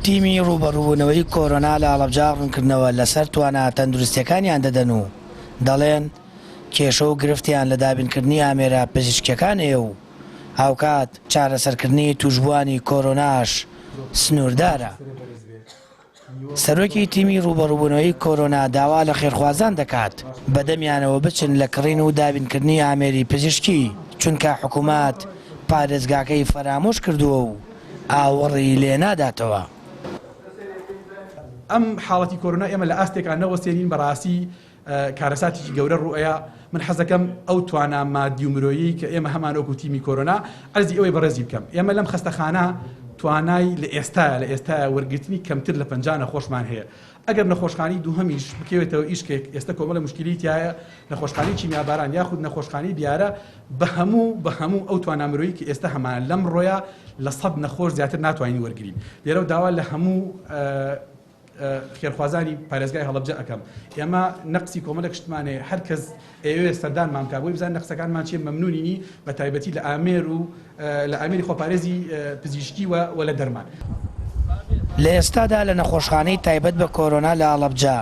تیمی ڕوبەڕووبوونەوەی کۆرۆنا لە هەڵەبجا ڕوونکردنەوە لەسەر توانە تەندروستیەکانیان دەدەن و دەڵێن کێشە و گرفتیان لە دابینکردنی ئامێرە پزیشکیەکانەیە و هاوکات چارەسەرکردنی توشبوانی کۆرۆناش سنووردارە. سەرۆکی تیمی ڕوبەڕووبوونەوەی کۆرۆنا داوا لە خێرخوازان دەکات بەدەمیانەوە بچن لە کڕین و دابینکردنی ئامێری پزیشکی چونکە حکوومەت پارێزگاکەی فەرامۆش کردووە و ئاوەڕی لێ ناداتەوە. ئەم حاڵەتی کۆرۆنا ئێمە لە ئاستێکان نەوەستێنین بەڕاستی کارەساتێکی گەورە ڕوئەیە. من حەز دەکەم ئەو توانە مادی و مرۆیی کە ئێمە هەمان وەکو تیمی کۆرۆنا عەرزی ئەوەی بەڕێزی بکەم. ئێمە لەم خەستەخانە توانای لە ئێستا وەرگرتنی کەمتر لە 50 نەخۆشمان هەیە. ئەگەر نەخۆشخانەی دووهەمیش بکەوێتەوە ئیشکێک ئێستا کۆمەڵە مشکلی تایە نەخۆشخانەی چیمیاباران یاخود نەخۆشخانەی دیارە بە هەموو ئەو توانە مرۆیی کە ئێستا هەمان لەم ڕۆیە لە 100 نەخۆش زیاتر ناتوانین وەرگرین. لێرە داوا لە هەموو خێرخوازانی پارێزگای هەڵەبجە ئەەکەم. ئێمە نەقسی کۆمەڵە شتمانێ هەر کەس ئێوێ سەردانمان بکات بۆی بزان نەقسەکانمان چێ مەمنونینی بە تایبەتی لە ئامێر و لە ئامێری خۆپارێزی پزیشکی و لە دەرمان. لە ئێستادا لە نەخۆشخانەی تایبەت بە کۆرۆنا لە هەڵەبجە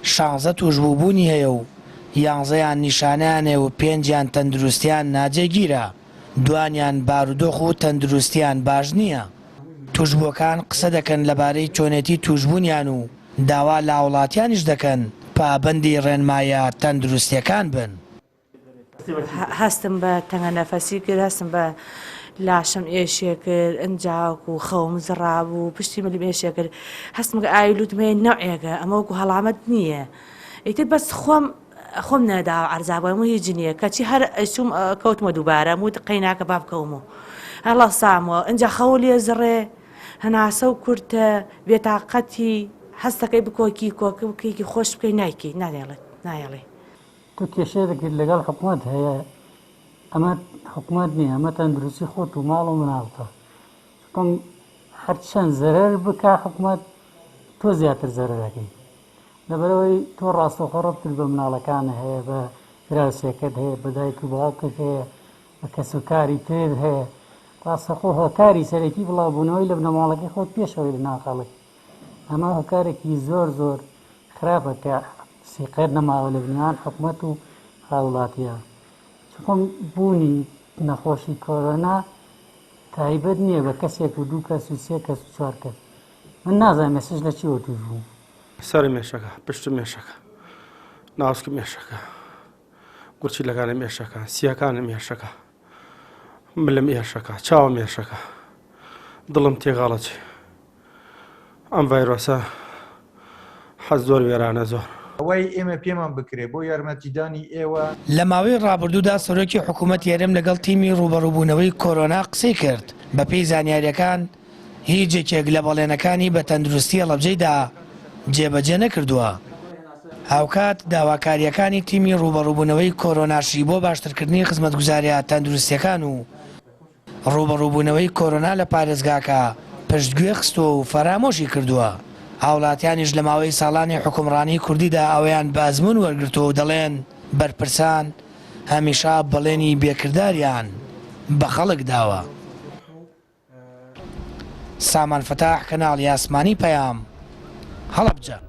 16 توشبووبوونی هەیە و 11یان نیشانیانێ و 5یان تەندروستیان ناجێگیرە، دوانیان بارودۆخ و تەندروستیان باش نییە. توشبووەکان قسە دەکەن لەبارەی چۆنێتی توشبوونیان و داوا لە وڵاتیانیش دەکەن پابەندی ڕێنمایە تەندروستیەکان بن. هەستم بە تەنگە نەفەسی کرد، هەستم بە لاشم ئێشێ کرد، ئەنجاوک و خەوم زڕابوو، پشتی مەلیم ئێشێ کرد، هەستم کە ئایلوتمێ نەوعێکە ئەمە وەکو هەڵامەت نییە. ئیتر بەس خۆم نەداوە عەرزابووم و هیچ نییە کەچی هەر ئەچووم کەوتمە دووبارە وت قەیناکە با بکەومەوە هەڵا سامەوە ئەنجا خەوە لێ زڕێ هەناسە و کورتە بێتاقەتی هەستەکەی بکۆکی کۆکە بکەیکی خۆش بکەی نایکی نایەڵێ تو کێشەیە دەکرد لەگەڵ حکوومەت هەیە ئەمە حکوومەت نییە ئەمە تەندروستی خۆت و ماڵ و مناڵتە چکۆم هەرچەند زەرەر بکە حکوومەت تۆ زیاتر زەرەرەکەی لەبەرەوەی تۆ ڕاستەوخۆ ڕەبتر بە مناڵەکانە هەیە بە فراسێکت هەیە بە دایک و باوکت هەیە بە کەسوکاری تر هەیە ڕاستەخۆ هۆکاری سەرەکی بڵاوبوونەوەی لە بنەماڵەکەی خۆت پێشەوەی لە ناقەڵێ ئەمە هۆکارێکی زۆر خراپە کە سیقێت نەماوە لە بنیان حکوومەت و هاوڵاتیە چخۆم بوونی نەخۆشی کۆرۆنا تایبەت نییە بە کەسێک و دوو کەس و سێ کەس و چوار کەس. من نازانم مێسج لە چیوە توش بوو. سەری مێشەکە، پشت مێشەکە، ناوسکی مێشەکە، گورچی لەکانە مێشەکە، سیەکانە مێشەکە، ملم ئێشەکە، چاوە مێشەکە، دڵم تێغاڵەچی. ئەم ڤایرۆسە حەز زۆر وێرانە زۆر. ئەوەی ئێمە پێمان بکرێ بۆ یارمەتیدانی ئێوە. لە ماوەی ڕابردوودا سەرۆکی حکوومەت یارم لەگەڵ تیمی ڕوبەڕووبوونەوەی کۆرۆنا قسەی کرد. بەپێی زانیاریەکان هیچ یەکێک لە بەڵێنەکانی بە تەندروستی هەڵەبجەیدا جێبەجێ نەکردووە. هاوکات داواکاریەکانی تیمی ڕوبەڕووبوونەوەی کۆرۆناشی بۆ باشترکردنی خزمەتگوزاریە تەندروستیەکان و ڕوبەڕووبوونەوەی کۆرۆنا لە پارێزگاکە پشتگوێ خستووە و فەرامۆشی کردووە. هاوڵاتیانیش لە ماوەی ساڵانی حکومڕانی کوردیدا ئەویان بە ئەزموون وەرگرتووە و دەڵێن بەرپرسان هەمیشە بەڵێنی بێکرداریان بە خەڵک داوە. سامان فتاح کەناڵی ئاسمانی پەیام هەڵەبجە.